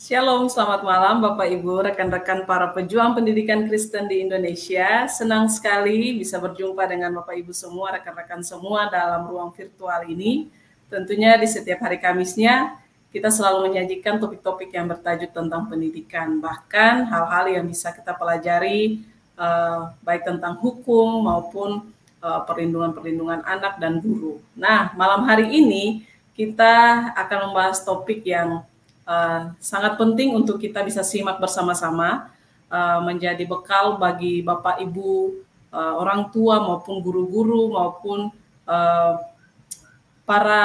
Shalom, selamat malam Bapak Ibu, rekan-rekan para pejuang pendidikan Kristen di Indonesia. Senang sekali bisa berjumpa dengan Bapak Ibu semua, rekan-rekan semua dalam ruang virtual ini. Tentunya di setiap hari Kamisnya kita selalu menyajikan topik-topik yang bertajuk tentang pendidikan. Bahkan hal-hal yang bisa kita pelajari baik tentang hukum maupun perlindungan-perlindungan anak dan guru. Nah, malam hari ini kita akan membahas topik yang sangat penting untuk kita bisa simak bersama-sama, menjadi bekal bagi Bapak Ibu, orang tua maupun guru-guru maupun para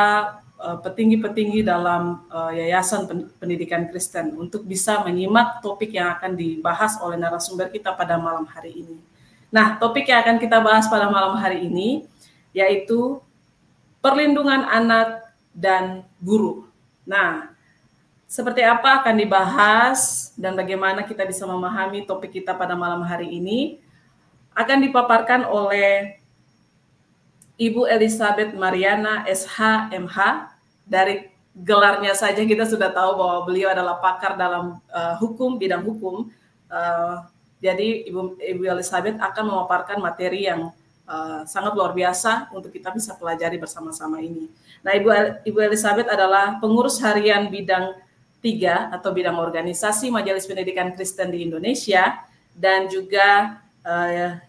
petinggi-petinggi dalam Yayasan Pendidikan Kristen untuk bisa menyimak topik yang akan dibahas oleh narasumber kita pada malam hari ini. Nah, topik yang akan kita bahas pada malam hari ini yaitu perlindungan anak dan guru. Nah, seperti apa akan dibahas dan bagaimana kita bisa memahami topik kita pada malam hari ini akan dipaparkan oleh Ibu Elizabeth Mariana SH.MH. Dari gelarnya saja kita sudah tahu bahwa beliau adalah pakar dalam hukum, bidang hukum. Jadi Ibu Elizabeth akan memaparkan materi yang sangat luar biasa untuk kita bisa pelajari bersama-sama ini. Nah, Ibu Elizabeth adalah pengurus harian bidang 3 atau bidang organisasi Majelis Pendidikan Kristen di Indonesia, dan juga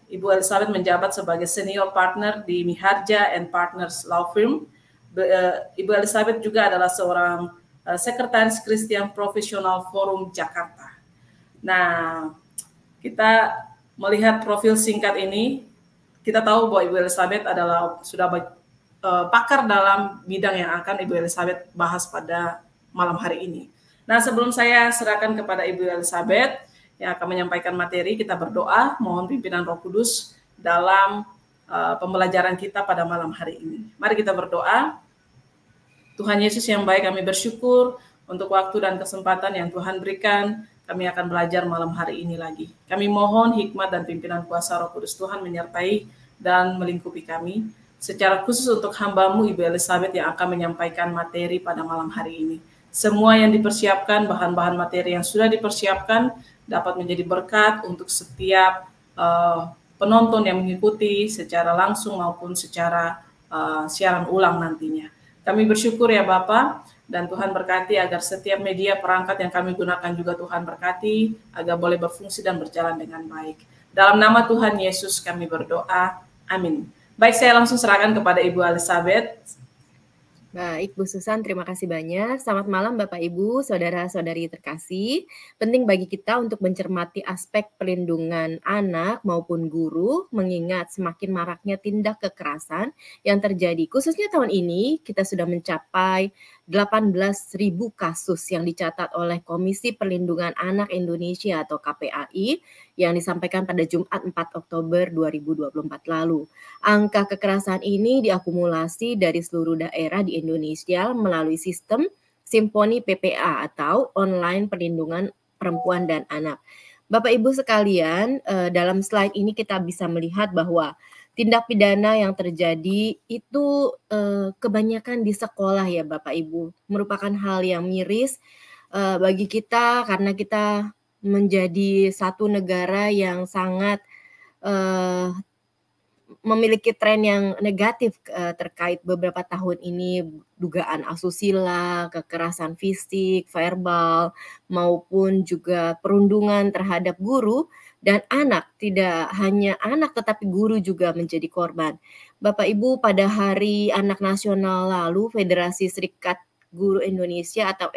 Ibu Elizabeth menjabat sebagai senior partner di Miharja and Partners Law Firm. Ibu Elizabeth juga adalah seorang sekretaris Christian Professional Forum Jakarta. Nah, kita melihat profil singkat ini, kita tahu bahwa Ibu Elizabeth adalah sudah pakar dalam bidang yang akan Ibu Elizabeth bahas pada malam hari ini. Nah, sebelum saya serahkan kepada Ibu Elizabeth yang akan menyampaikan materi, kita berdoa, mohon pimpinan Roh Kudus dalam pembelajaran kita pada malam hari ini. Mari kita berdoa. Tuhan Yesus yang baik, kami bersyukur untuk waktu dan kesempatan yang Tuhan berikan. Kami akan belajar malam hari ini lagi. Kami mohon hikmat dan pimpinan kuasa Roh Kudus Tuhan menyertai dan melingkupi kami. Secara khusus untuk hamba-Mu Ibu Elizabeth yang akan menyampaikan materi pada malam hari ini. Semua yang dipersiapkan, bahan-bahan materi yang sudah dipersiapkan dapat menjadi berkat untuk setiap penonton yang mengikuti secara langsung maupun secara siaran ulang nantinya. Kami bersyukur ya Bapak, dan Tuhan berkati agar setiap media perangkat yang kami gunakan juga Tuhan berkati, agar boleh berfungsi dan berjalan dengan baik. Dalam nama Tuhan Yesus kami berdoa, amin. Baik, saya langsung serahkan kepada Ibu Elizabeth. Baik, Bu Susan, terima kasih banyak. Selamat malam Bapak Ibu, saudara-saudari terkasih. Penting bagi kita untuk mencermati aspek perlindungan anak maupun guru, mengingat semakin maraknya tindak kekerasan yang terjadi. Khususnya tahun ini, kita sudah mencapai 18.000 kasus yang dicatat oleh Komisi Perlindungan Anak Indonesia atau KPAI yang disampaikan pada Jumat 4 Oktober 2024 lalu. Angka kekerasan ini diakumulasi dari seluruh daerah di Indonesia melalui sistem Simponi PPA atau Online Perlindungan Perempuan dan Anak. Bapak Ibu sekalian, dalam slide ini kita bisa melihat bahwa tindak pidana yang terjadi itu kebanyakan di sekolah ya Bapak Ibu. Merupakan hal yang miris bagi kita karena kita menjadi satu negara yang sangat memiliki tren yang negatif terkait beberapa tahun ini, dugaan asusila, kekerasan fisik, verbal, maupun juga perundungan terhadap guru dan anak. Tidak hanya anak tetapi guru juga menjadi korban. Bapak Ibu, pada Hari Anak Nasional lalu Federasi Serikat Guru Indonesia atau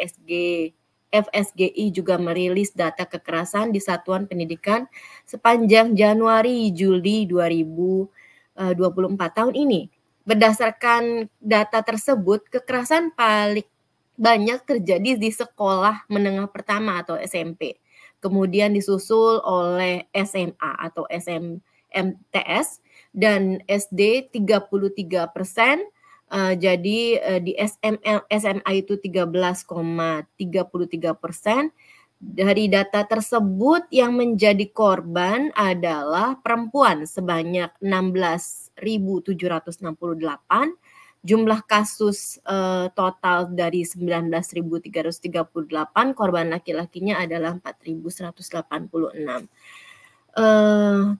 FSGI juga merilis data kekerasan di satuan pendidikan sepanjang Januari-Juli 2024 tahun ini. Berdasarkan data tersebut, kekerasan paling banyak terjadi di sekolah menengah pertama atau SMP. Kemudian disusul oleh SMA atau SMMTS dan SD 33%. Jadi di SMA itu 13,33%. Dari data tersebut yang menjadi korban adalah perempuan sebanyak 16.768 Jumlah kasus total dari 19.338, korban laki-lakinya adalah 4.186.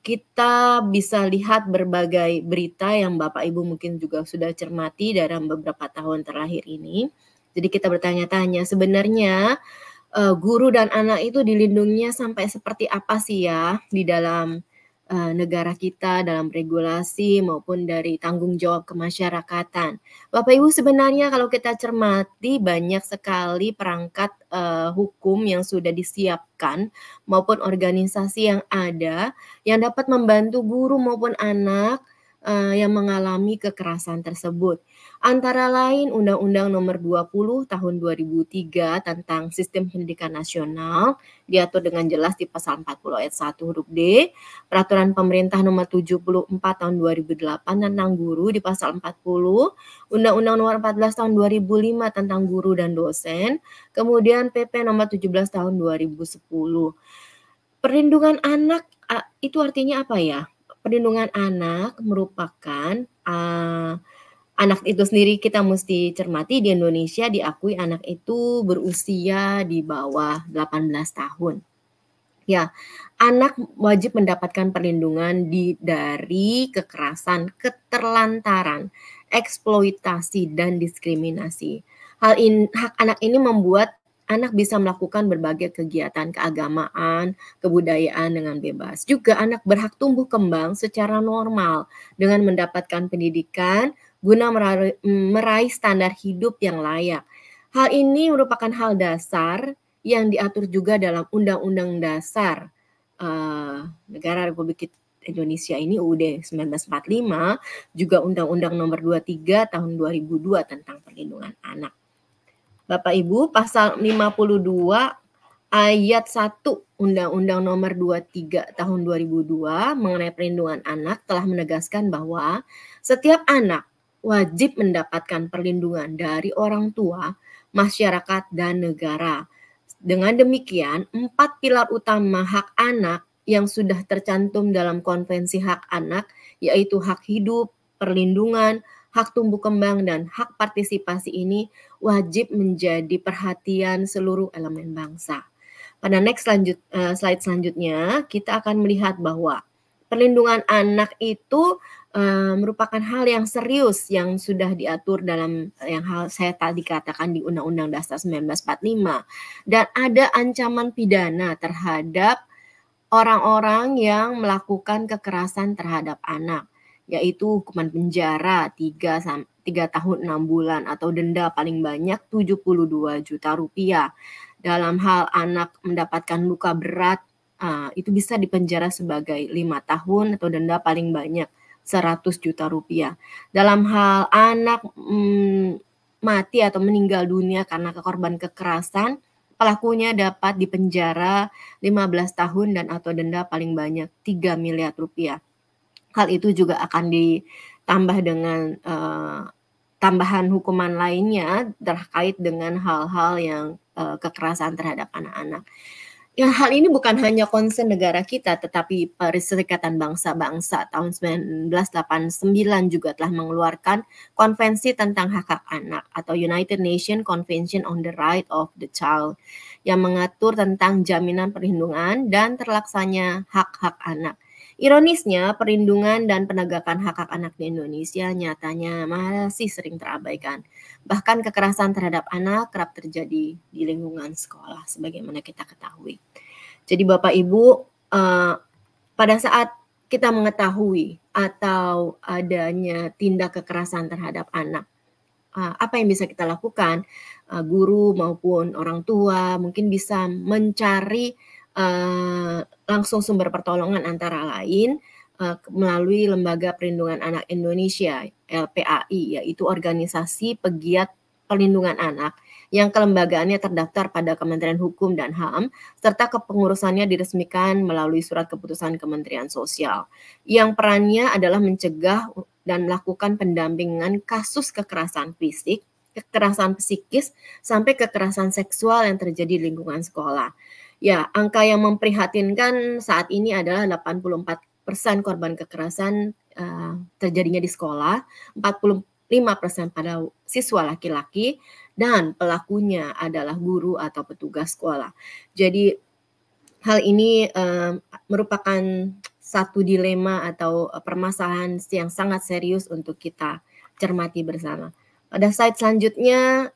Kita bisa lihat berbagai berita yang Bapak Ibu mungkin juga sudah cermati dalam beberapa tahun terakhir ini. Jadi kita bertanya-tanya, sebenarnya guru dan anak itu dilindunginya sampai seperti apa sih ya di dalam negara kita, dalam regulasi maupun dari tanggung jawab kemasyarakatan. Bapak Ibu, sebenarnya kalau kita cermati banyak sekali perangkat hukum yang sudah disiapkan maupun organisasi yang ada yang dapat membantu guru maupun anak yang mengalami kekerasan tersebut. Antara lain Undang-Undang Nomor 20 Tahun 2003 tentang Sistem Pendidikan Nasional, diatur dengan jelas di pasal 40 ayat 1 huruf D, Peraturan Pemerintah Nomor 74 Tahun 2008 tentang guru di pasal 40, Undang-Undang Nomor 14 Tahun 2005 tentang guru dan dosen, kemudian PP Nomor 17 Tahun 2010. Perlindungan anak itu artinya apa ya? Perlindungan anak merupakan anak itu sendiri kita mesti cermati di Indonesia diakui anak itu berusia di bawah 18 tahun. Ya, anak wajib mendapatkan perlindungan dari kekerasan, keterlantaran, eksploitasi, dan diskriminasi. Hak anak ini membuat anak bisa melakukan berbagai kegiatan keagamaan, kebudayaan dengan bebas. Juga anak berhak tumbuh kembang secara normal dengan mendapatkan pendidikan guna meraih standar hidup yang layak. Hal ini merupakan hal dasar yang diatur juga dalam Undang-Undang Dasar Negara Republik Indonesia ini UUD 1945, juga Undang-Undang Nomor 23 Tahun 2002 tentang perlindungan anak. Bapak Ibu, pasal 52 ayat 1 Undang-Undang Nomor 23 Tahun 2002 mengenai perlindungan anak telah menegaskan bahwa setiap anak wajib mendapatkan perlindungan dari orang tua, masyarakat, dan negara. Dengan demikian, 4 pilar utama hak anak yang sudah tercantum dalam Konvensi Hak Anak, yaitu hak hidup, perlindungan, hak tumbuh kembang, dan hak partisipasi ini wajib menjadi perhatian seluruh elemen bangsa. Pada slide selanjutnya, kita akan melihat bahwa perlindungan anak itu merupakan hal yang serius yang sudah diatur dalam yang saya tadi katakan di Undang-Undang Dasar 1945, dan ada ancaman pidana terhadap orang-orang yang melakukan kekerasan terhadap anak, yaitu hukuman penjara 3 tahun 6 bulan atau denda paling banyak 72 juta rupiah. Dalam hal anak mendapatkan luka berat, itu bisa dipenjara sebagai 5 tahun atau denda paling banyak 100 juta rupiah. Dalam hal anak mati atau meninggal dunia karena korban kekerasan, pelakunya dapat dipenjara 15 tahun dan atau denda paling banyak 3 miliar rupiah. Hal itu juga akan ditambah dengan tambahan hukuman lainnya terkait dengan hal-hal yang kekerasan terhadap anak-anak. Ya, hal ini bukan hanya concern negara kita, tetapi Perserikatan Bangsa-Bangsa tahun 1989 juga telah mengeluarkan Konvensi tentang Hak-Hak Anak atau United Nations Convention on the Right of the Child yang mengatur tentang jaminan perlindungan dan terlaksananya hak-hak anak. Ironisnya, perlindungan dan penegakan hak-hak anak di Indonesia nyatanya masih sering terabaikan. Bahkan kekerasan terhadap anak kerap terjadi di lingkungan sekolah, sebagaimana kita ketahui. Jadi Bapak Ibu, pada saat kita mengetahui atau adanya tindak kekerasan terhadap anak, apa yang bisa kita lakukan? Guru maupun orang tua mungkin bisa mencari langsung sumber pertolongan antara lain melalui Lembaga Perlindungan Anak Indonesia (LPAI), yaitu organisasi pegiat perlindungan anak yang kelembagaannya terdaftar pada Kementerian Hukum dan HAM serta kepengurusannya diresmikan melalui surat keputusan Kementerian Sosial, yang perannya adalah mencegah dan melakukan pendampingan kasus kekerasan fisik, kekerasan psikis, sampai kekerasan seksual yang terjadi di lingkungan sekolah. Ya, angka yang memprihatinkan saat ini adalah 84% korban kekerasan terjadinya di sekolah, 40% 5% pada siswa laki-laki, dan pelakunya adalah guru atau petugas sekolah. Jadi hal ini merupakan satu dilema atau permasalahan yang sangat serius untuk kita cermati bersama. Pada slide selanjutnya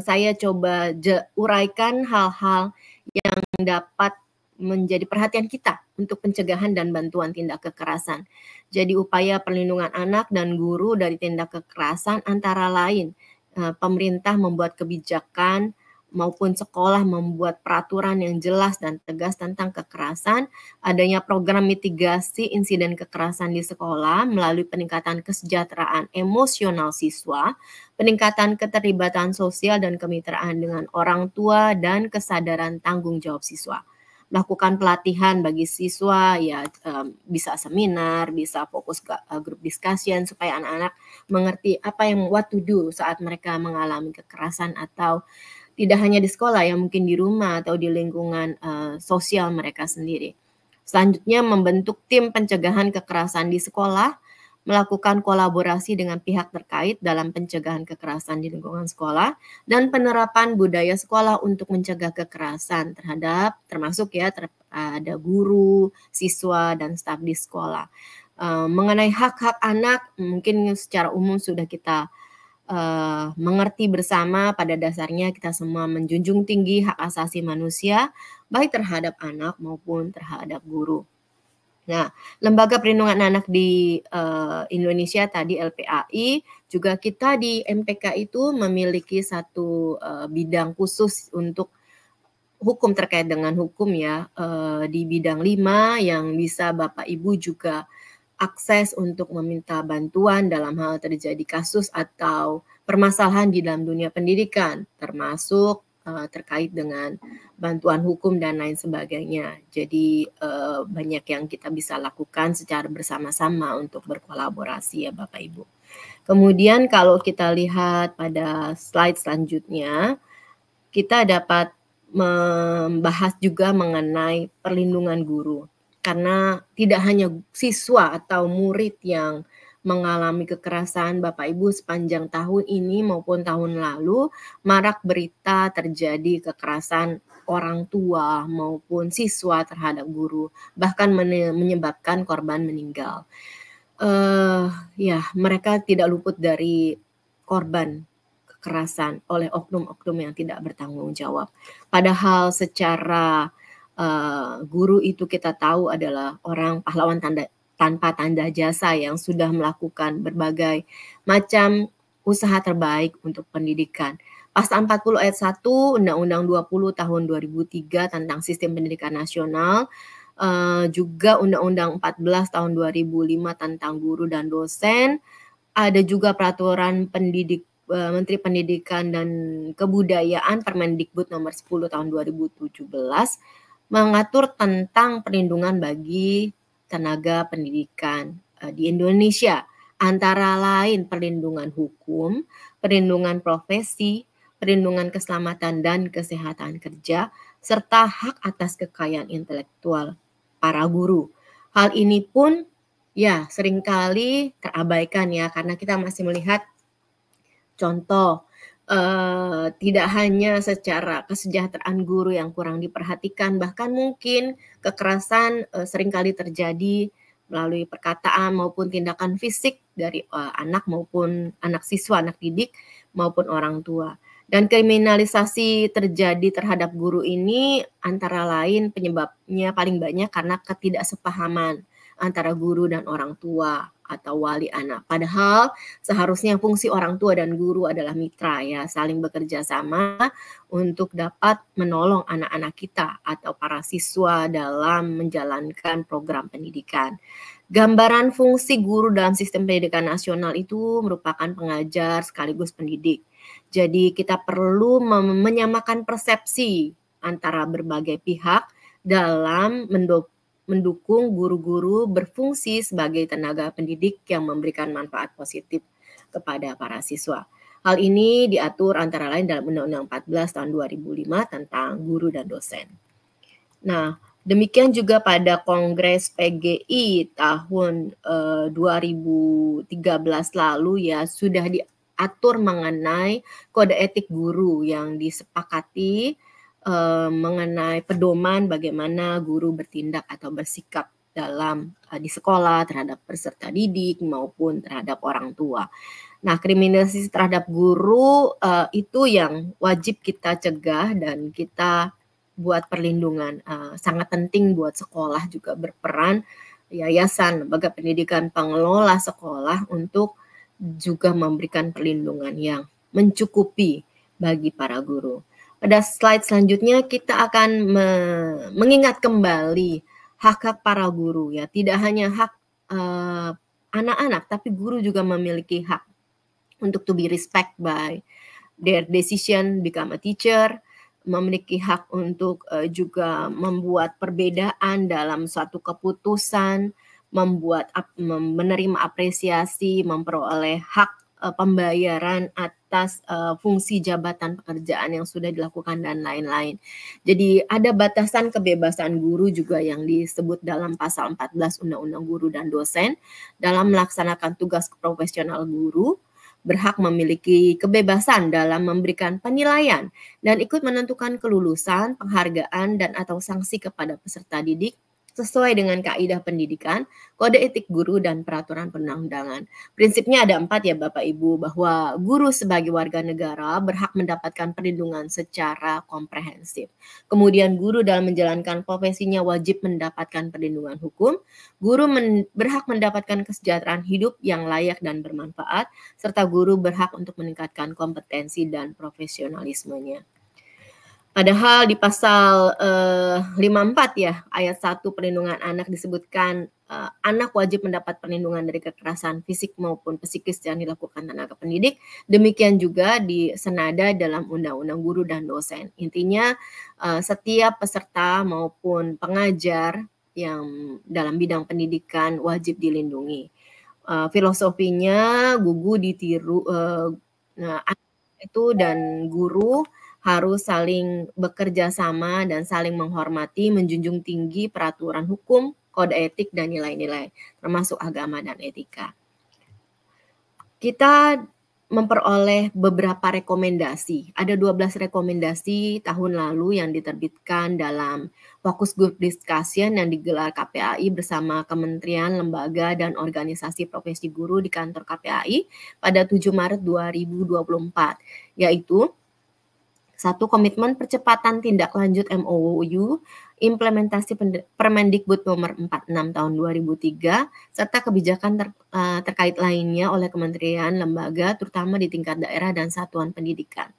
saya coba uraikan hal-hal yang dapat menjadi perhatian kita untuk pencegahan dan bantuan tindak kekerasan. Jadi upaya perlindungan anak dan guru dari tindak kekerasan antara lain pemerintah membuat kebijakan maupun sekolah membuat peraturan yang jelas dan tegas tentang kekerasan, adanya program mitigasi insiden kekerasan di sekolah melalui peningkatan kesejahteraan emosional siswa, peningkatan keterlibatan sosial dan kemitraan dengan orang tua, dan kesadaran tanggung jawab siswa. Melakukan pelatihan bagi siswa, ya bisa seminar, bisa fokus ke group discussion supaya anak-anak mengerti apa yang what to do saat mereka mengalami kekerasan atau tidak hanya di sekolah ya, mungkin di rumah atau di lingkungan sosial mereka sendiri. Selanjutnya membentuk tim pencegahan kekerasan di sekolah, melakukan kolaborasi dengan pihak terkait dalam pencegahan kekerasan di lingkungan sekolah, dan penerapan budaya sekolah untuk mencegah kekerasan terhadap termasuk ya ada guru, siswa, dan staf di sekolah. Mengenai hak-hak anak, mungkin secara umum sudah kita mengerti bersama. Pada dasarnya kita semua menjunjung tinggi hak asasi manusia, baik terhadap anak maupun terhadap guru. Nah, Lembaga Perlindungan Anak di Indonesia tadi LPAI, juga kita di MPK itu memiliki satu bidang khusus untuk hukum terkait dengan hukum ya, di bidang 5 yang bisa Bapak Ibu juga akses untuk meminta bantuan dalam hal terjadi kasus atau permasalahan di dalam dunia pendidikan, termasuk terkait dengan bantuan hukum dan lain sebagainya. Jadi banyak yang kita bisa lakukan secara bersama-sama untuk berkolaborasi ya Bapak Ibu. Kemudian kalau kita lihat pada slide selanjutnya, kita dapat membahas juga mengenai perlindungan guru. Karena tidak hanya siswa atau murid yang mengalami kekerasan, Bapak Ibu, sepanjang tahun ini maupun tahun lalu marak berita terjadi kekerasan orang tua maupun siswa terhadap guru, bahkan menyebabkan korban meninggal. Ya, mereka tidak luput dari korban kekerasan oleh oknum-oknum yang tidak bertanggung jawab. Padahal secara guru itu kita tahu adalah orang pahlawan tanpa tanda jasa yang sudah melakukan berbagai macam usaha terbaik untuk pendidikan. Pasal 40 ayat 1 Undang-Undang 20 tahun 2003 tentang Sistem Pendidikan Nasional, juga Undang-Undang 14 tahun 2005 tentang guru dan dosen, ada juga peraturan Menteri Pendidikan dan Kebudayaan Permendikbud nomor 10 tahun 2017 mengatur tentang perlindungan bagi tenaga pendidikan di Indonesia, antara lain perlindungan hukum, perlindungan profesi, perlindungan keselamatan dan kesehatan kerja, serta hak atas kekayaan intelektual para guru. Hal ini pun ya seringkali terabaikan ya, karena kita masih melihat contoh tidak hanya secara kesejahteraan guru yang kurang diperhatikan, bahkan mungkin kekerasan seringkali terjadi melalui perkataan maupun tindakan fisik dari anak maupun anak siswa, anak didik maupun orang tua. Dan kriminalisasi terjadi terhadap guru ini antara lain penyebabnya paling banyak karena ketidaksepahaman antara guru dan orang tua atau wali anak. Padahal seharusnya fungsi orang tua dan guru adalah mitra ya, saling bekerja sama untuk dapat menolong anak-anak kita atau para siswa dalam menjalankan program pendidikan. Gambaran fungsi guru dalam sistem pendidikan nasional itu merupakan pengajar sekaligus pendidik. Jadi kita perlu menyamakan persepsi antara berbagai pihak dalam mendukung guru-guru berfungsi sebagai tenaga pendidik yang memberikan manfaat positif kepada para siswa. Hal ini diatur antara lain dalam Undang-Undang 14 tahun 2005 tentang guru dan dosen. Nah, Demikian juga pada Kongres PGI tahun 2013 lalu ya sudah diatur mengenai kode etik guru yang disepakati mengenai pedoman bagaimana guru bertindak atau bersikap dalam di sekolah terhadap peserta didik maupun terhadap orang tua. Nah, kriminalisasi terhadap guru itu yang wajib kita cegah dan kita buat perlindungan. Sangat penting buat sekolah juga berperan, yayasan, lembaga pendidikan, pengelola sekolah untuk juga memberikan perlindungan yang mencukupi bagi para guru. Pada slide selanjutnya kita akan mengingat kembali hak-hak para guru ya. Tidak hanya hak anak-anak, tapi guru juga memiliki hak untuk to be respect by their decision become a teacher, memiliki hak untuk juga membuat perbedaan dalam suatu keputusan, menerima apresiasi, memperoleh hak pembayaran atas fungsi jabatan pekerjaan yang sudah dilakukan dan lain-lain. Jadi ada batasan kebebasan guru juga yang disebut dalam pasal 14 Undang-Undang Guru dan Dosen dalam melaksanakan tugas profesional guru, berhak memiliki kebebasan dalam memberikan penilaian dan ikut menentukan kelulusan, penghargaan, dan atau sanksi kepada peserta didik sesuai dengan kaidah pendidikan, kode etik guru, dan peraturan perundang-undangan. Prinsipnya ada 4 ya Bapak Ibu, bahwa guru sebagai warga negara berhak mendapatkan perlindungan secara komprehensif. Kemudian guru dalam menjalankan profesinya wajib mendapatkan perlindungan hukum, guru berhak mendapatkan kesejahteraan hidup yang layak dan bermanfaat, serta guru berhak untuk meningkatkan kompetensi dan profesionalismenya. Padahal di pasal 54 ya, ayat 1 perlindungan anak disebutkan anak wajib mendapat perlindungan dari kekerasan fisik maupun psikis yang dilakukan tenaga pendidik. Demikian juga di senada dalam Undang-Undang Guru dan Dosen. Intinya setiap peserta maupun pengajar yang dalam bidang pendidikan wajib dilindungi. Filosofinya Gugu ditiru itu dan guru harus saling bekerja sama dan saling menghormati, menjunjung tinggi peraturan hukum, kode etik, dan nilai-nilai, termasuk agama dan etika. Kita memperoleh beberapa rekomendasi. Ada 12 rekomendasi tahun lalu yang diterbitkan dalam Fokus Group Discussion yang digelar KPAI bersama kementerian, lembaga, dan organisasi profesi guru di kantor KPAI pada 7 Maret 2024, yaitu 1. Komitmen percepatan tindak lanjut MOU implementasi Permendikbud nomor 46 tahun 2003 serta kebijakan terkait lainnya oleh kementerian, lembaga, terutama di tingkat daerah dan satuan pendidikan.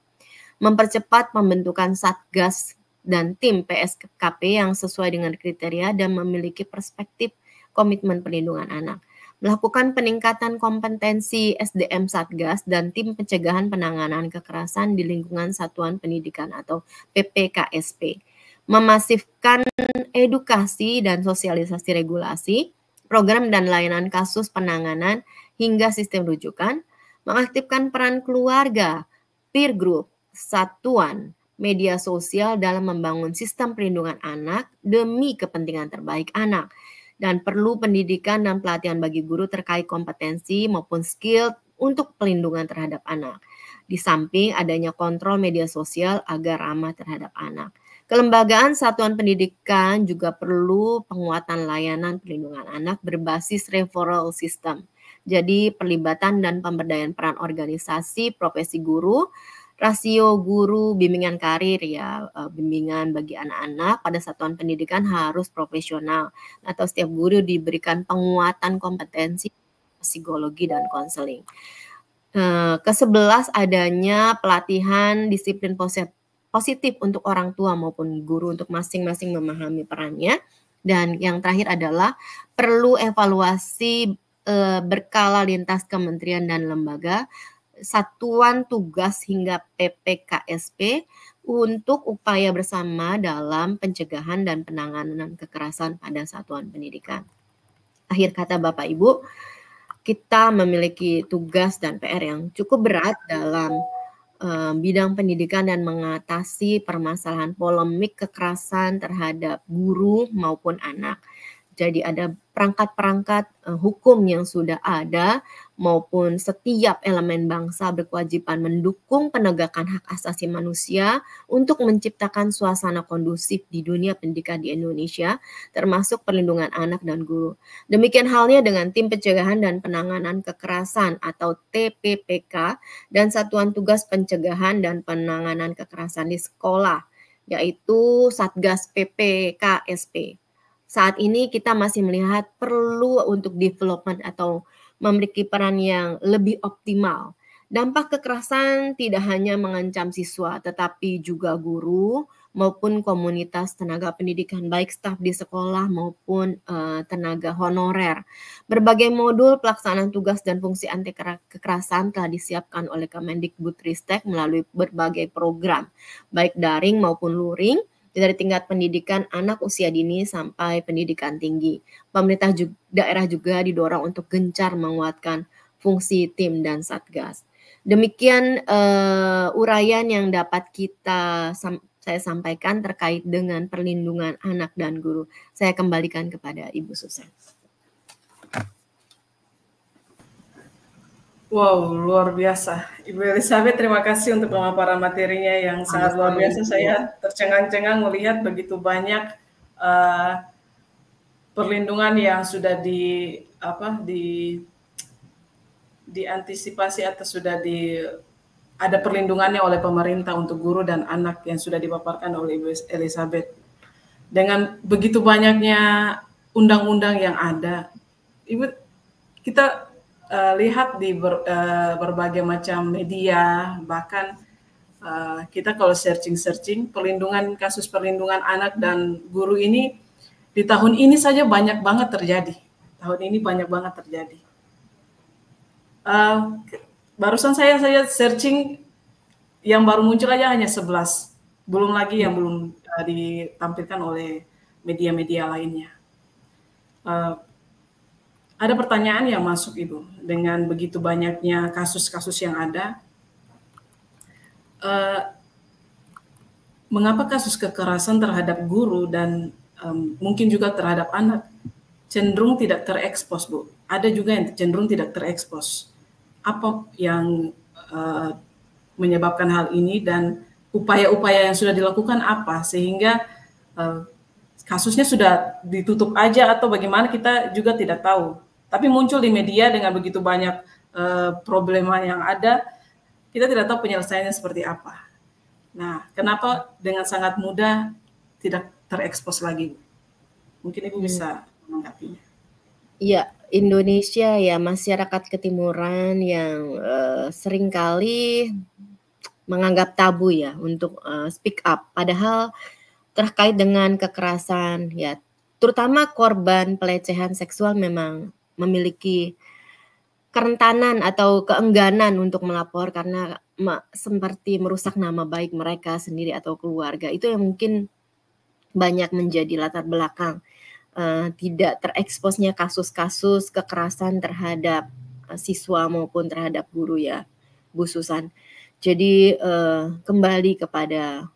Mempercepat pembentukan Satgas dan tim PSKP yang sesuai dengan kriteria dan memiliki perspektif komitmen perlindungan anak. Melakukan peningkatan kompetensi SDM Satgas dan tim pencegahan penanganan kekerasan di lingkungan satuan pendidikan atau PPKSP. Memasifkan edukasi dan sosialisasi regulasi, program dan layanan kasus penanganan hingga sistem rujukan, mengaktifkan peran keluarga, peer group, satuan, media sosial dalam membangun sistem perlindungan anak demi kepentingan terbaik anak. Dan perlu pendidikan dan pelatihan bagi guru terkait kompetensi maupun skill untuk pelindungan terhadap anak. Di samping adanya kontrol media sosial agar ramah terhadap anak. Kelembagaan satuan pendidikan juga perlu penguatan layanan perlindungan anak berbasis referral system. Jadi perlibatan dan pemberdayaan peran organisasi profesi guru, rasio guru, bimbingan karir ya, bimbingan bagi anak-anak pada satuan pendidikan harus profesional atau setiap guru diberikan penguatan kompetensi psikologi dan konseling. Ke-11 adanya pelatihan disiplin positif untuk orang tua maupun guru untuk masing-masing memahami perannya. Dan yang terakhir adalah perlu evaluasi berkala lintas kementerian dan lembaga, satuan tugas hingga PPKSP untuk upaya bersama dalam pencegahan dan penanganan kekerasan pada satuan pendidikan. Akhir kata Bapak Ibu, kita memiliki tugas dan PR yang cukup berat dalam bidang pendidikan dan mengatasi permasalahan polemik kekerasan terhadap guru maupun anak. Jadi ada perangkat-perangkat hukum yang sudah ada maupun setiap elemen bangsa berkewajiban mendukung penegakan hak asasi manusia untuk menciptakan suasana kondusif di dunia pendidikan di Indonesia, termasuk perlindungan anak dan guru. Demikian halnya dengan Tim Pencegahan dan Penanganan Kekerasan atau TPPK dan Satuan Tugas Pencegahan dan Penanganan Kekerasan di Sekolah, yaitu Satgas PPKSP. Saat ini kita masih melihat perlu untuk development atau memiliki peran yang lebih optimal. Dampak kekerasan tidak hanya mengancam siswa, tetapi juga guru maupun komunitas tenaga pendidikan, baik staf di sekolah maupun tenaga honorer. Berbagai modul pelaksanaan tugas dan fungsi anti kekerasan telah disiapkan oleh Kemendikbudristek melalui berbagai program, baik daring maupun luring, dari tingkat pendidikan anak usia dini sampai pendidikan tinggi. Pemerintah daerah juga didorong untuk gencar menguatkan fungsi tim dan satgas. Demikian uraian yang dapat saya sampaikan terkait dengan perlindungan anak dan guru. Saya kembalikan kepada Ibu Susan. Wow, luar biasa. Ibu Elizabeth, terima kasih untuk pemaparan materinya yang sangat luar biasa. Saya tercengang-cengang melihat begitu banyak perlindungan yang sudah diantisipasi atau sudah ada perlindungannya oleh pemerintah untuk guru dan anak yang sudah dipaparkan oleh Ibu Elizabeth. Dengan begitu banyaknya undang-undang yang ada, Ibu, kita lihat di berbagai macam media, bahkan kita kalau searching kasus perlindungan anak dan guru ini di tahun ini saja banyak banget terjadi. Barusan saya searching yang baru muncul aja hanya 11, belum lagi yang belum ditampilkan oleh media-media lainnya. Ada pertanyaan yang masuk, Ibu, dengan begitu banyaknya kasus-kasus yang ada. Mengapa kasus kekerasan terhadap guru dan mungkin juga terhadap anak cenderung tidak terekspos, Bu? Ada juga yang cenderung tidak terekspos. Apa yang menyebabkan hal ini dan upaya-upaya yang sudah dilakukan apa sehingga kasusnya sudah ditutup aja atau bagaimana kita juga tidak tahu. Tapi muncul di media dengan begitu banyak problema yang ada, kita tidak tahu penyelesaiannya seperti apa. Nah, kenapa dengan sangat mudah tidak terekspos lagi? Mungkin Ibu bisa menanggapinya. Iya, Indonesia ya masyarakat ketimuran yang seringkali menganggap tabu ya untuk speak up. Padahal terkait dengan kekerasan ya, terutama korban pelecehan seksual memang memiliki kerentanan atau keengganan untuk melapor karena seperti merusak nama baik mereka sendiri atau keluarga. Itu yang mungkin banyak menjadi latar belakang tidak tereksposnya kasus-kasus kekerasan terhadap siswa maupun terhadap guru ya, Bu Susan. Jadi kembali kepada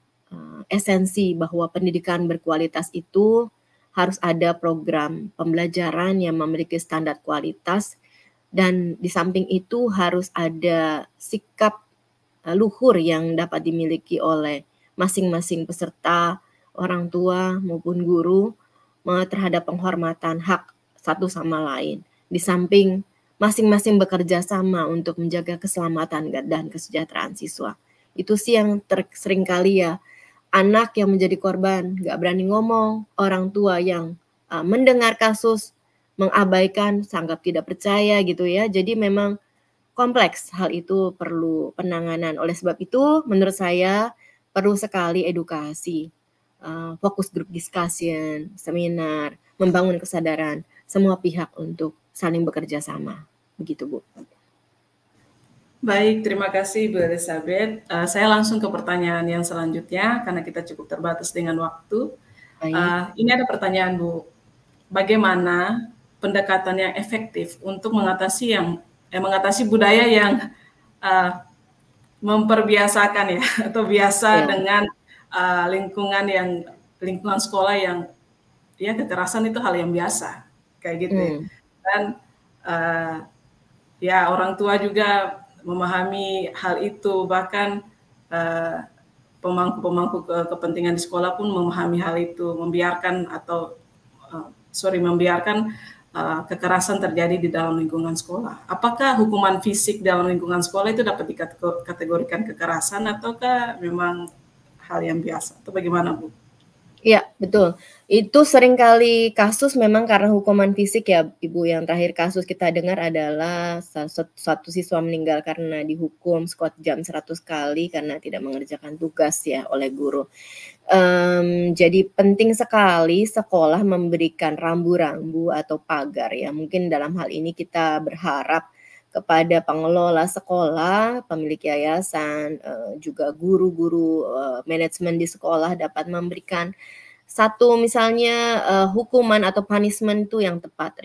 esensi bahwa pendidikan berkualitas itu harus ada program pembelajaran yang memiliki standar kualitas dan di samping itu harus ada sikap luhur yang dapat dimiliki oleh masing-masing peserta, orang tua maupun guru terhadap penghormatan hak satu sama lain. Di samping masing-masing bekerja sama untuk menjaga keselamatan dan kesejahteraan siswa. Itu sih yang seringkali ya, anak yang menjadi korban gak berani ngomong, orang tua yang mendengar kasus mengabaikan, sanggap tidak percaya gitu ya. Jadi memang kompleks, hal itu perlu penanganan. Oleh sebab itu menurut saya perlu sekali edukasi, fokus group discussion, seminar, membangun kesadaran semua pihak untuk saling bekerja sama. Begitu, Bu. Baik, terima kasih Bu Elizabeth. Saya langsung ke pertanyaan yang selanjutnya karena kita cukup terbatas dengan waktu. Ini ada pertanyaan, Bu. Bagaimana pendekatan yang efektif untuk mengatasi budaya yang memperbiasakan ya atau biasa Ya. dengan lingkungan sekolah yang ya kekerasan itu hal yang biasa kayak gitu ya. Dan ya orang tua juga memahami hal itu, bahkan pemangku-pemangku kepentingan di sekolah pun memahami hal itu, membiarkan kekerasan terjadi di dalam lingkungan sekolah. Apakah hukuman fisik dalam lingkungan sekolah itu dapat dikategorikan kekerasan ataukah memang hal yang biasa? Atau bagaimana, Bu? Iya, betul. Itu seringkali kasus memang karena hukuman fisik ya, Ibu. Yang terakhir kasus kita dengar adalah satu siswa meninggal karena dihukum squat jam 100 kali karena tidak mengerjakan tugas ya oleh guru. Jadi penting sekali sekolah memberikan rambu-rambu atau pagar ya. Mungkin dalam hal ini kita berharap kepada pengelola sekolah, pemilik yayasan, juga guru-guru, manajemen di sekolah dapat memberikan satu misalnya hukuman atau punishment itu yang tepat,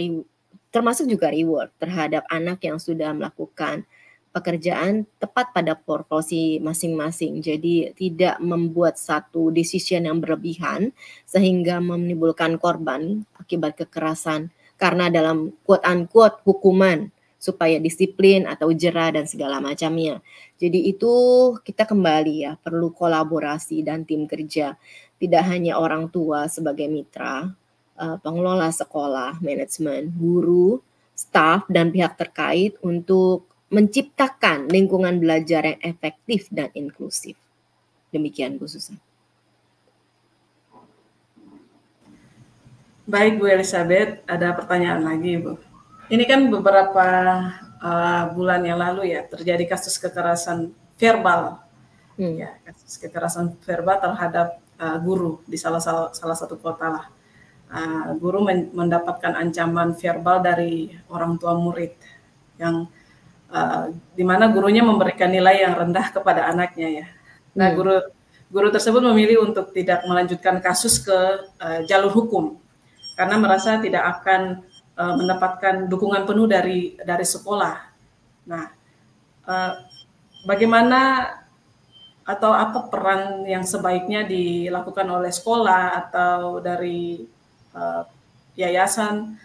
termasuk juga reward terhadap anak yang sudah melakukan pekerjaan tepat pada porsi masing-masing. Jadi tidak membuat satu decision yang berlebihan sehingga menimbulkan korban akibat kekerasan karena dalam quote unquote hukuman supaya disiplin atau jera dan segala macamnya. Jadi itu kita kembali ya perlu kolaborasi dan tim kerja. Tidak hanya orang tua sebagai mitra, pengelola sekolah, manajemen, guru, staf dan pihak terkait untuk menciptakan lingkungan belajar yang efektif dan inklusif. Demikian Bu Susan. Baik Bu Elizabeth, ada pertanyaan lagi Bu. Ini kan beberapa bulan yang lalu ya terjadi kasus kekerasan verbal, ya kasus kekerasan verbal terhadap guru di salah satu kota lah. Guru mendapatkan ancaman verbal dari orang tua murid yang di mana gurunya memberikan nilai yang rendah kepada anaknya ya. Nah guru tersebut memilih untuk tidak melanjutkan kasus ke jalur hukum karena merasa tidak akan mendapatkan dukungan penuh dari sekolah. Nah, bagaimana atau apa peran yang sebaiknya dilakukan oleh sekolah atau dari yayasan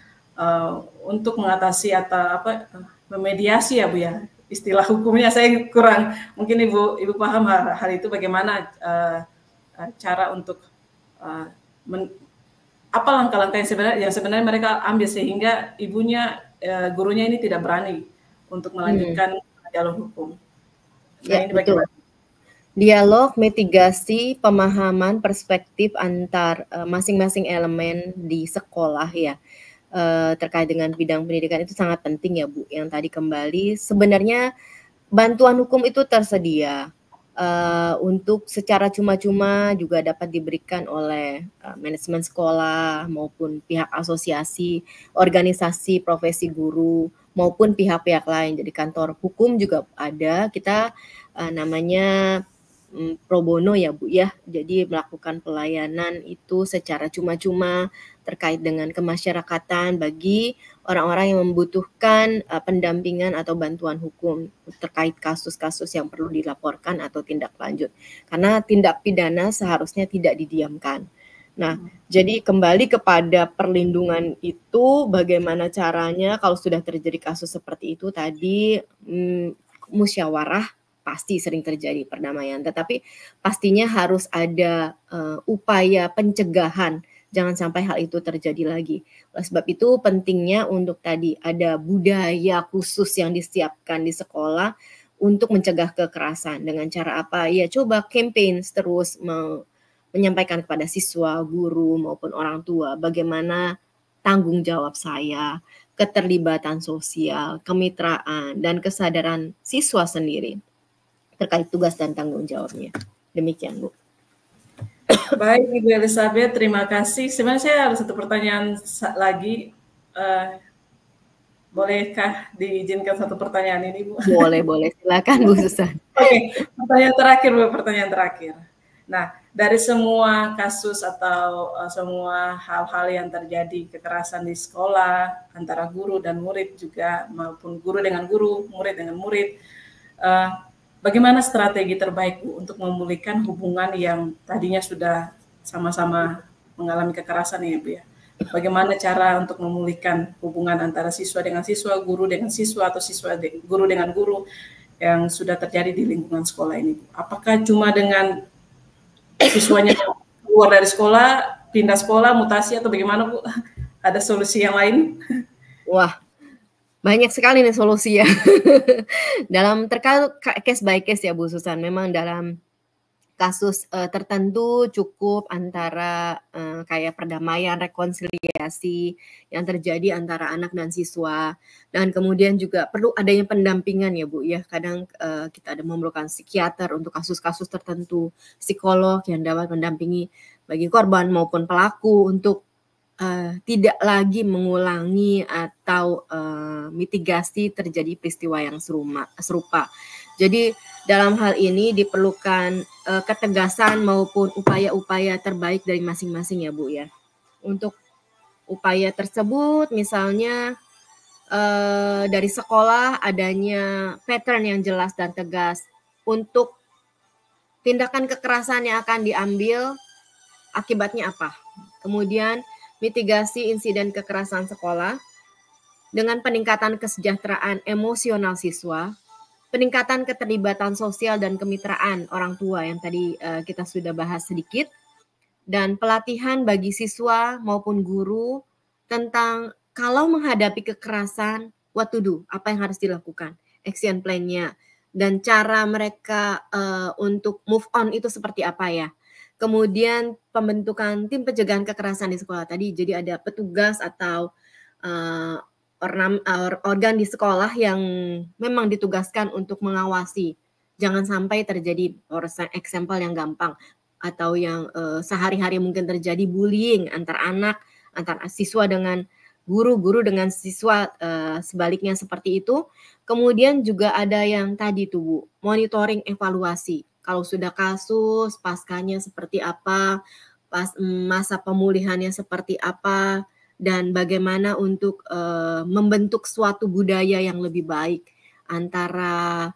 untuk mengatasi atau memediasi ya Bu ya, istilah hukumnya saya kurang, mungkin Ibu paham hal itu, bagaimana cara untuk apa langkah-langkah yang sebenarnya mereka ambil sehingga gurunya ini tidak berani untuk melanjutkan jalur hukum. Nah, ya, ini bagaimana? Betul. Dialog, mitigasi, pemahaman, perspektif antar masing-masing elemen di sekolah ya terkait dengan bidang pendidikan itu sangat penting ya Bu. Yang tadi kembali sebenarnya bantuan hukum itu tersedia. Untuk secara cuma-cuma juga dapat diberikan oleh manajemen sekolah maupun pihak asosiasi, organisasi profesi guru maupun pihak-pihak lain. Jadi kantor hukum juga ada, kita namanya pro bono ya Bu ya. Jadi melakukan pelayanan itu secara cuma-cuma terkait dengan kemasyarakatan bagi orang-orang yang membutuhkan pendampingan atau bantuan hukum terkait kasus-kasus yang perlu dilaporkan atau tindak lanjut. Karena tindak pidana seharusnya tidak didiamkan. Nah, jadi kembali kepada perlindungan itu, bagaimana caranya kalau sudah terjadi kasus seperti itu tadi, musyawarah pasti sering terjadi perdamaian, tetapi pastinya harus ada upaya pencegahan. Jangan sampai hal itu terjadi lagi. Oleh sebab itu pentingnya untuk tadi ada budaya khusus yang disiapkan di sekolah untuk mencegah kekerasan. Dengan cara apa? Ya coba campaign terus menyampaikan kepada siswa, guru maupun orang tua bagaimana tanggung jawab saya, keterlibatan sosial, kemitraan, dan kesadaran siswa sendiri terkait tugas dan tanggung jawabnya. Demikian Bu. Baik Ibu Elizabeth, terima kasih. Sebenarnya saya ada satu pertanyaan lagi. Bolehkah diizinkan satu pertanyaan ini, Bu? Boleh. Silakan Bu Susan. Oke, pertanyaan terakhir. Nah, dari semua kasus atau semua hal-hal yang terjadi kekerasan di sekolah antara guru dan murid juga maupun guru dengan guru, murid dengan murid, bagaimana strategi terbaik Bu untuk memulihkan hubungan yang tadinya sudah sama-sama mengalami kekerasan ya Bu ya? Bagaimana cara untuk memulihkan hubungan antara siswa dengan siswa, guru dengan siswa, atau guru dengan guru yang sudah terjadi di lingkungan sekolah ini? Apakah cuma dengan siswanya keluar dari sekolah, pindah sekolah, mutasi, atau bagaimana Bu? Ada solusi yang lain? Wah, banyak sekali nih solusi ya. Dalam terkait case by case ya Bu Susan, memang dalam kasus tertentu cukup antara kayak perdamaian, rekonsiliasi yang terjadi antara anak dan siswa, dan kemudian juga perlu adanya pendampingan ya Bu ya. Kadang kita ada memerlukan psikiater untuk kasus-kasus tertentu, psikolog yang dapat mendampingi bagi korban maupun pelaku untuk tidak lagi mengulangi atau mitigasi terjadi peristiwa yang serupa. Jadi dalam hal ini diperlukan ketegasan maupun upaya-upaya terbaik dari masing-masing ya Bu ya. Untuk upaya tersebut misalnya dari sekolah adanya pattern yang jelas dan tegas untuk tindakan kekerasan yang akan diambil, akibatnya apa. Kemudian mitigasi insiden kekerasan sekolah dengan peningkatan kesejahteraan emosional siswa, peningkatan keterlibatan sosial dan kemitraan orang tua yang tadi kita sudah bahas sedikit, dan pelatihan bagi siswa maupun guru tentang kalau menghadapi kekerasan, what to do, apa yang harus dilakukan, action plan-nya, dan cara mereka untuk move on itu seperti apa ya. Kemudian pembentukan tim pencegahan kekerasan di sekolah tadi, jadi ada petugas atau organ di sekolah yang memang ditugaskan untuk mengawasi. Jangan sampai terjadi, example yang gampang, atau yang sehari-hari mungkin terjadi bullying antar anak, antar siswa dengan guru, guru dengan siswa, sebaliknya seperti itu. Kemudian juga ada yang tadi tuh Bu, monitoring evaluasi. Kalau sudah kasus, paskanya seperti apa, pas masa pemulihannya seperti apa, dan bagaimana untuk membentuk suatu budaya yang lebih baik antara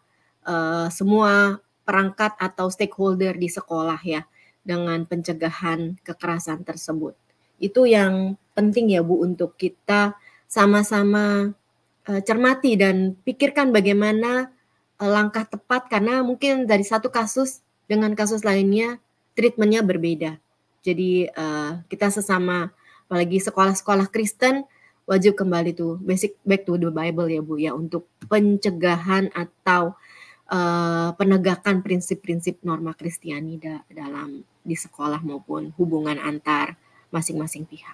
semua perangkat atau stakeholder di sekolah ya, dengan pencegahan kekerasan tersebut. Itu yang penting ya Bu untuk kita sama-sama cermati dan pikirkan bagaimana langkah tepat, karena mungkin dari satu kasus dengan kasus lainnya treatmentnya berbeda. Jadi kita sesama, apalagi sekolah-sekolah Kristen, wajib kembali tuh back to the Bible ya Bu ya, untuk pencegahan atau penegakan prinsip-prinsip norma Kristiani dalam di sekolah maupun hubungan antar masing-masing pihak.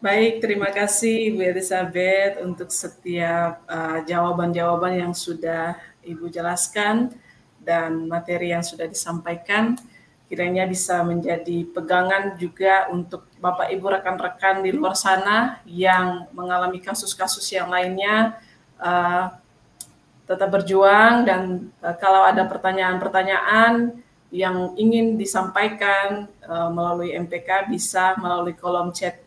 Baik, terima kasih Ibu Elizabeth untuk setiap jawaban-jawaban yang sudah Ibu jelaskan dan materi yang sudah disampaikan. Kiranya bisa menjadi pegangan juga untuk Bapak Ibu rekan-rekan di luar sana yang mengalami kasus-kasus yang lainnya, tetap berjuang, dan kalau ada pertanyaan-pertanyaan yang ingin disampaikan melalui MPK, bisa melalui kolom chat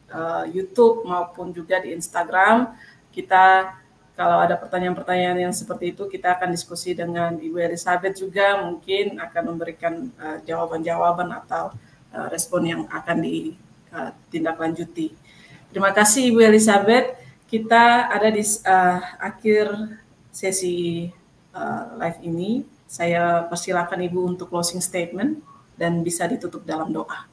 YouTube maupun juga di Instagram. Kita kalau ada pertanyaan-pertanyaan yang seperti itu, kita akan diskusi dengan Ibu Elizabeth juga, mungkin akan memberikan jawaban-jawaban atau respon yang akan ditindaklanjuti. Terima kasih Ibu Elizabeth. Kita ada di akhir sesi live ini. Saya persilakan Ibu untuk closing statement dan bisa ditutup dalam doa.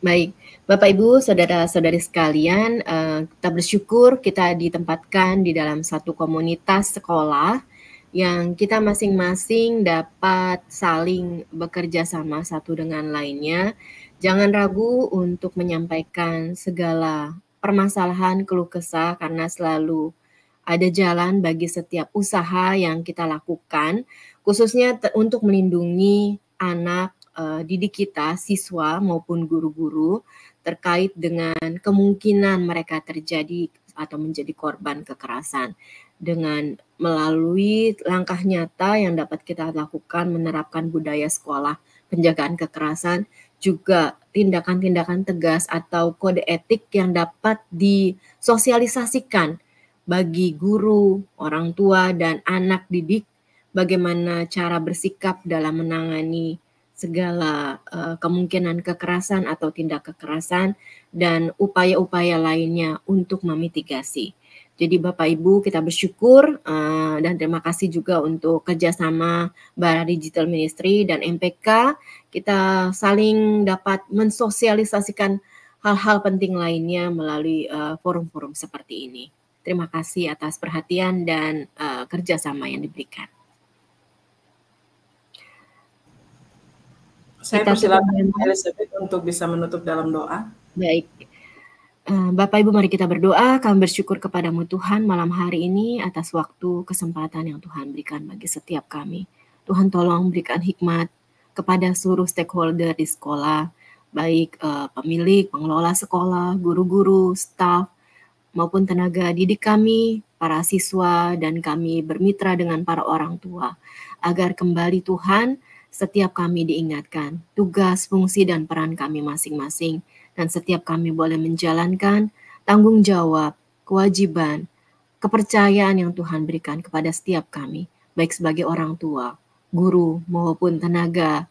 Baik, Bapak Ibu, saudara-saudari sekalian, kita bersyukur kita ditempatkan di dalam satu komunitas sekolah yang kita masing-masing dapat saling bekerja sama satu dengan lainnya. Jangan ragu untuk menyampaikan segala permasalahan, keluh kesah, karena selalu ada jalan bagi setiap usaha yang kita lakukan, khususnya untuk melindungi anak didik kita, siswa maupun guru-guru, terkait dengan kemungkinan mereka terjadi atau menjadi korban kekerasan. Dengan melalui langkah nyata yang dapat kita lakukan, menerapkan budaya sekolah penjagaan kekerasan, juga tindakan-tindakan tegas atau kode etik yang dapat disosialisasikan bagi guru, orang tua, dan anak didik bagaimana cara bersikap dalam menangani segala kemungkinan kekerasan atau tindak kekerasan dan upaya-upaya lainnya untuk memitigasi. Jadi Bapak Ibu, kita bersyukur dan terima kasih juga untuk kerjasama Bara Digital Ministry dan MPK. Kita saling dapat mensosialisasikan hal-hal penting lainnya melalui forum-forum seperti ini. Terima kasih atas perhatian dan kerjasama yang diberikan. Saya persilakan Elizabeth untuk bisa menutup dalam doa. Baik. Bapak Ibu, mari kita berdoa. Kami bersyukur kepadamu Tuhan malam hari ini atas waktu kesempatan yang Tuhan berikan bagi setiap kami. Tuhan tolong berikan hikmat kepada seluruh stakeholder di sekolah, baik pemilik, pengelola sekolah, guru-guru, staf, maupun tenaga didik kami, para siswa, dan kami bermitra dengan para orang tua. Agar kembali Tuhan, setiap kami diingatkan tugas, fungsi, dan peran kami masing-masing. Dan setiap kami boleh menjalankan tanggung jawab, kewajiban, kepercayaan yang Tuhan berikan kepada setiap kami, baik sebagai orang tua, guru, maupun tenaga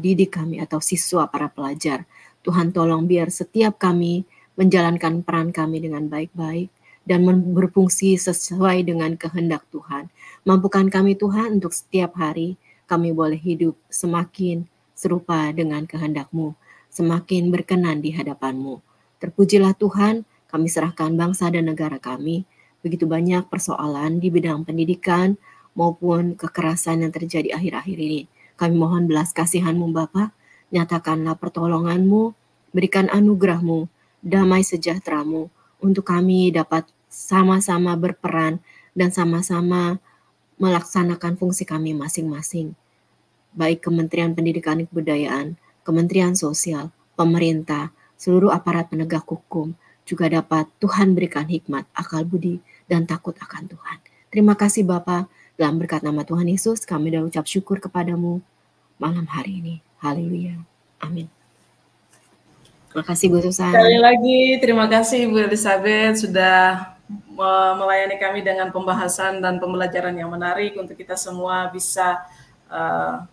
didik kami atau siswa para pelajar. Tuhan tolong biar setiap kami menjalankan peran kami dengan baik-baik dan berfungsi sesuai dengan kehendak Tuhan. Mampukan kami Tuhan untuk setiap hari kami boleh hidup semakin serupa dengan kehendak-Mu, semakin berkenan di hadapan-Mu. Terpujilah Tuhan, kami serahkan bangsa dan negara kami. Begitu banyak persoalan di bidang pendidikan maupun kekerasan yang terjadi akhir-akhir ini. Kami mohon belas kasihan-Mu Bapa, nyatakanlah pertolongan-Mu, berikan anugerah-Mu, damai sejahtera-Mu, untuk kami dapat sama-sama berperan dan sama-sama melaksanakan fungsi kami masing-masing. Baik Kementerian Pendidikan dan Kebudayaan, Kementerian Sosial, pemerintah, seluruh aparat penegak hukum, juga dapat Tuhan berikan hikmat, akal budi, dan takut akan Tuhan. Terima kasih Bapa, dalam berkat nama Tuhan Yesus, kami dah ucap syukur kepadamu malam hari ini. Haleluya. Amin. Terima kasih Bu Susan. Sekali lagi, terima kasih Bu Elizabeth sudah melayani kami dengan pembahasan dan pembelajaran yang menarik untuk kita semua bisa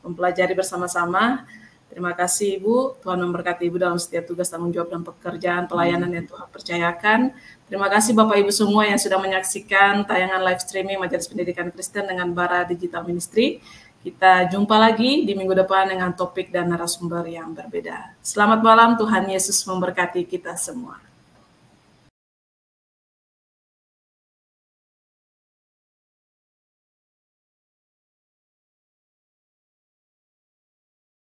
mempelajari bersama-sama. Terima kasih Ibu, Tuhan memberkati Ibu dalam setiap tugas, tanggung jawab, dan pekerjaan pelayanan yang Tuhan percayakan. Terima kasih Bapak Ibu semua yang sudah menyaksikan tayangan live streaming Majelis Pendidikan Kristen dengan Bara Digital Ministry. Kita jumpa lagi di minggu depan dengan topik dan narasumber yang berbeda. Selamat malam, Tuhan Yesus memberkati kita semua.